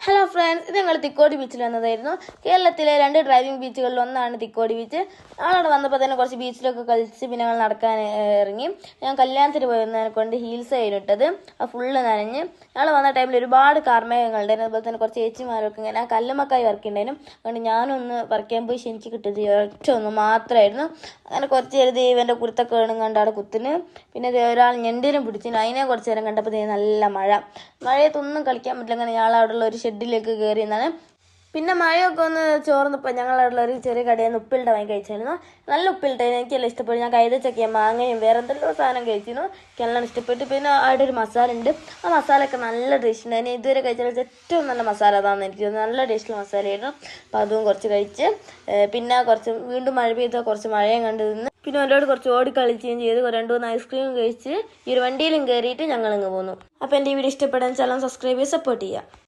Hello friends, ഇത് ഞങ്ങൾ തിക്കോടി ബീച്ചിൽ വന്നതായിരുന്നു. കേരളത്തിലെ 2 ഡ്രൈവിംഗ് ബീച്ചുകളിൽ ഒന്നാണ് തിക്കോടി ബീച്ച്. ഞങ്ങളവിടെ വന്നപ്പോൾ തന്നെ കുറച്ച് ബീച്ചിലൊക്കെ കളിച്ച് പിന്നെ ഞങ്ങൾ നടക്കാൻ ഇറങ്ങി. ഞാൻ കല്യാണത്തിന് പോയി വന്നതിനെ കൊണ്ട് ഹീൽസ് ആയിരുന്നു ഇട്ടത്. അത് ഫുള്ള് നനഞ്ഞ്. ഞങ്ങൾ വന്ന ടൈമിൽ ഒരുപാട് കാർമേഘങ്ങളുണ്ടായിരുന്നു. അതുപോലെ തന്നെ കുറച്ച് ചേച്ചിമാരൊക്കെ ഇങ്ങനെ ആ കല്ലുമ്മക്കായി വർക്കുണ്ടായിരുന്നു. അതുകൊണ്ട് ഞാനൊന്ന് പറിക്കാൻ പോയി എനിക്ക് കിട്ടിയത് ഒറ്റ ഒന്ന് മാത്രമായിരുന്നു. അങ്ങനെ കുറച്ച് നേരം ഇവൻ്റെ കുരുത്തൊക്കെ കണ്ട് അവിടെ കുത്തിന്. പിന്നെ ഒരാൾ ഞെണ്ടിനും പിടിച്ചിന്. അതിനെ കുറച്ച് നേരം കണ്ടപ്പോൾ നല്ല മഴയത്തൊന്നും കളിക്കാൻ പറ്റില്ല. അങ്ങനെ ഞങ്ങൾ അവിടെയുള്ള ഒരു ഷെഡിലേക്ക് കയറി എന്നാണ്. പിന്നെ മഴയൊക്കെ ഒന്ന് ചോർന്നപ്പോൾ ഞങ്ങളവിടെയുള്ള ഒരു ചെറിയ കടയിൽ നിന്ന് ഉപ്പിലിട്ട വാങ്ങി കഴിച്ചായിരുന്നു. നല്ല ഉപ്പിലിട്ടായിരുന്നു, എനിക്കെല്ലാം ഇഷ്ടപ്പെട്ടു. ഞാൻ കൈതച്ചക്കയും മാങ്ങയും വേറെ എന്തെല്ലോ സാധനം കഴിച്ചിരുന്നു. എനിക്കെല്ലാം ഇഷ്ടപ്പെട്ടു. പിന്നെ അവിടെ ഒരു മസാല ഉണ്ട്, ആ മസാലയൊക്കെ നല്ല ടേസ്റ്റ് ഉണ്ട്. അതിന് ഇതുവരെ കഴിച്ചാൽ ഏറ്റവും നല്ല മസാല അതാണെന്ന് എനിക്ക് തോന്നുന്നു. നല്ല ടേസ്റ്റുള്ള മസാലയായിരുന്നു. അപ്പോൾ അതും കുറച്ച് കഴിച്ച് പിന്നെ കുറച്ച് വീണ്ടും മഴ പെയ്ത കുറച്ച് മഴയും കണ്ടു നിന്ന് പിന്നെ അവരോട് കുറച്ച് ഓടി കളിക്കുകയും ചെയ്ത് 2-3 ഐസ്ക്രീം കഴിച്ച് ഈ ഒരു വണ്ടിയിലും കയറിയിട്ട് ഞങ്ങളിങ്ങ് പോന്നു. അപ്പോൾ എൻ്റെ ഈ വീഡിയോ ഇഷ്ടപ്പെടാൻ ചാനൽ സബ്സ്ക്രൈബ് ചെയ്ത് സപ്പോർട്ട് ചെയ്യുക.